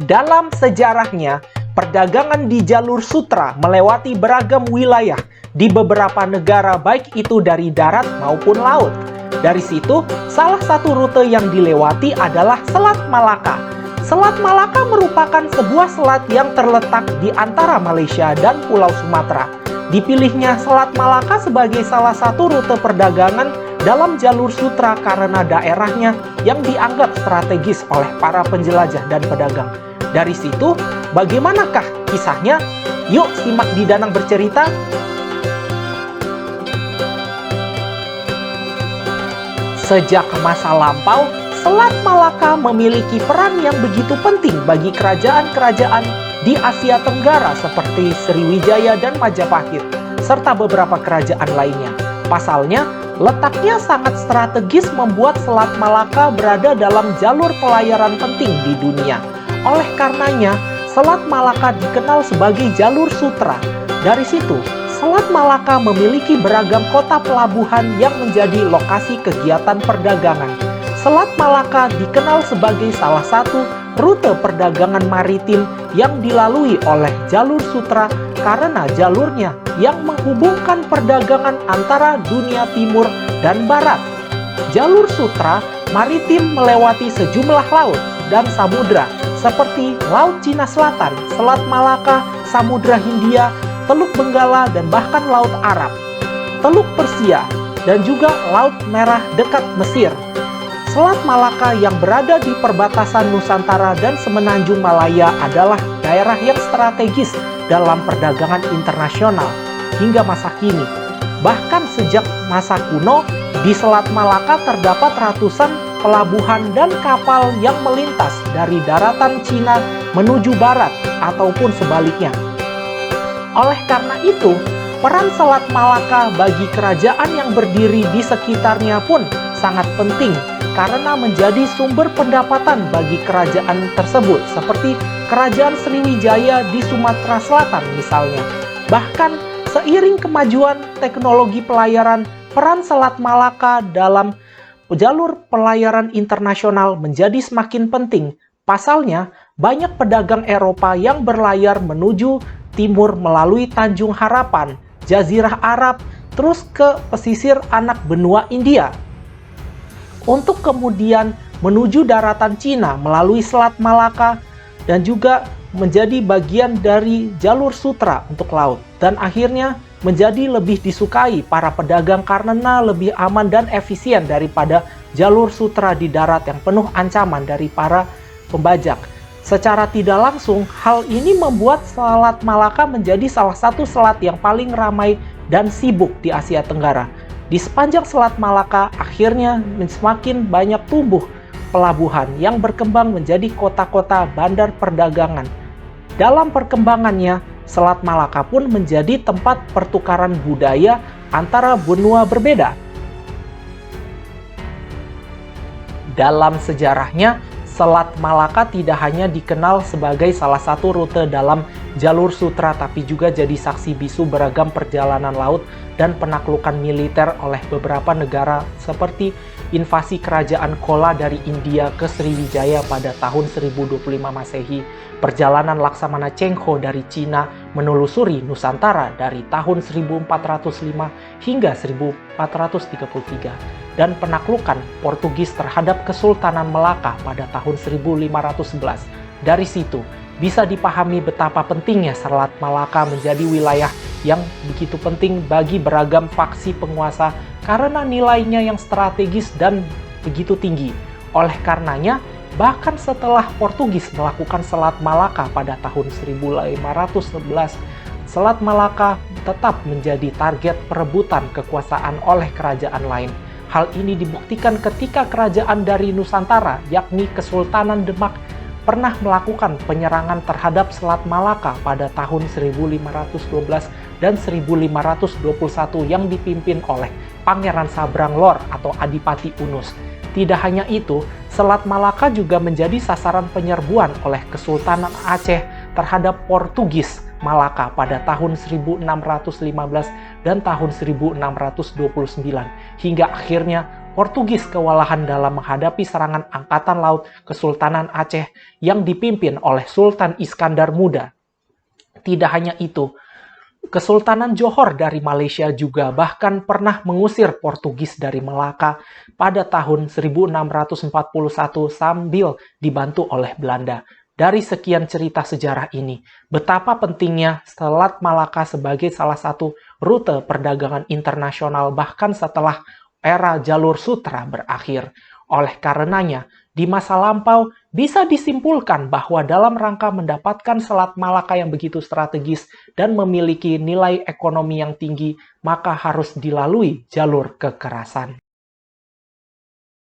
Dalam sejarahnya, perdagangan di jalur sutra melewati beragam wilayah di beberapa negara baik itu dari darat maupun laut. Dari situ, salah satu rute yang dilewati adalah Selat Malaka. Selat Malaka merupakan sebuah selat yang terletak di antara Malaysia dan Pulau Sumatera. Dipilihnya Selat Malaka sebagai salah satu rute perdagangan dalam jalur sutra karena daerahnya yang dianggap strategis oleh para penjelajah dan pedagang. Dari situ, bagaimanakah kisahnya? Yuk simak di Danang Bercerita. Sejak masa lampau, Selat Malaka memiliki peran yang begitu penting bagi kerajaan-kerajaan di Asia Tenggara seperti Sriwijaya dan Majapahit, serta beberapa kerajaan lainnya. Pasalnya, letaknya sangat strategis membuat Selat Malaka berada dalam jalur pelayaran penting di dunia. Oleh karenanya, Selat Malaka dikenal sebagai jalur sutra. Dari situ, Selat Malaka memiliki beragam kota pelabuhan yang menjadi lokasi kegiatan perdagangan. Selat Malaka dikenal sebagai salah satu rute perdagangan maritim yang dilalui oleh jalur sutra karena jalurnya yang menghubungkan perdagangan antara dunia timur dan barat. Jalur sutra maritim melewati sejumlah laut dan samudra seperti Laut Cina Selatan, Selat Malaka, Samudra Hindia, Teluk Benggala, dan bahkan Laut Arab, Teluk Persia, dan juga Laut Merah dekat Mesir. Selat Malaka yang berada di perbatasan Nusantara dan Semenanjung Malaya adalah daerah yang strategis dalam perdagangan internasional hingga masa kini. Bahkan sejak masa kuno, di Selat Malaka terdapat ratusan pelabuhan dan kapal yang melintas dari daratan Cina menuju barat ataupun sebaliknya. Oleh karena itu, peran Selat Malaka bagi kerajaan yang berdiri di sekitarnya pun sangat penting karena menjadi sumber pendapatan bagi kerajaan tersebut, seperti Kerajaan Sriwijaya di Sumatera Selatan misalnya. Bahkan seiring kemajuan teknologi pelayaran, peran Selat Malaka dalam jalur pelayaran internasional menjadi semakin penting. Pasalnya, banyak pedagang Eropa yang berlayar menuju timur melalui Tanjung Harapan, Jazirah Arab, terus ke pesisir anak benua India, untuk kemudian menuju daratan Cina melalui Selat Malaka dan juga menjadi bagian dari jalur sutra untuk laut, dan akhirnya menjadi lebih disukai para pedagang karena lebih aman dan efisien daripada jalur sutra di darat yang penuh ancaman dari para pembajak. Secara tidak langsung, hal ini membuat Selat Malaka menjadi salah satu selat yang paling ramai dan sibuk di Asia Tenggara. Di sepanjang Selat Malaka, akhirnya semakin banyak tumbuh pelabuhan yang berkembang menjadi kota-kota bandar perdagangan. Dalam perkembangannya, Selat Malaka pun menjadi tempat pertukaran budaya antara benua berbeda. Dalam sejarahnya, Selat Malaka tidak hanya dikenal sebagai salah satu rute dalam jalur sutra, tapi juga jadi saksi bisu beragam perjalanan laut dan penaklukan militer oleh beberapa negara seperti invasi kerajaan Chola dari India ke Sriwijaya pada tahun 1025 Masehi, perjalanan Laksamana Cheng Ho dari Cina menelusuri Nusantara dari tahun 1405 hingga 1433, dan penaklukan Portugis terhadap Kesultanan Melaka pada tahun 1511. Dari situ, bisa dipahami betapa pentingnya Selat Malaka menjadi wilayah yang begitu penting bagi beragam faksi penguasa karena nilainya yang strategis dan begitu tinggi. Oleh karenanya, bahkan setelah Portugis melakukan Selat Malaka pada tahun 1511, Selat Malaka tetap menjadi target perebutan kekuasaan oleh kerajaan lain. Hal ini dibuktikan ketika kerajaan dari Nusantara, yakni Kesultanan Demak, pernah melakukan penyerangan terhadap Selat Malaka pada tahun 1512 dan 1521 yang dipimpin oleh Pangeran Sabranglor atau Adipati Unus. Tidak hanya itu, Selat Malaka juga menjadi sasaran penyerbuan oleh Kesultanan Aceh terhadap Portugis Malaka pada tahun 1615 dan tahun 1629, hingga akhirnya Portugis kewalahan dalam menghadapi serangan angkatan laut Kesultanan Aceh yang dipimpin oleh Sultan Iskandar Muda. Tidak hanya itu, Kesultanan Johor dari Malaysia juga bahkan pernah mengusir Portugis dari Melaka pada tahun 1641 sambil dibantu oleh Belanda. Dari sekian cerita sejarah ini, betapa pentingnya Selat Malaka sebagai salah satu rute perdagangan internasional bahkan setelah era jalur sutra berakhir. Oleh karenanya, di masa lampau bisa disimpulkan bahwa dalam rangka mendapatkan Selat Malaka yang begitu strategis dan memiliki nilai ekonomi yang tinggi, maka harus dilalui jalur kekerasan.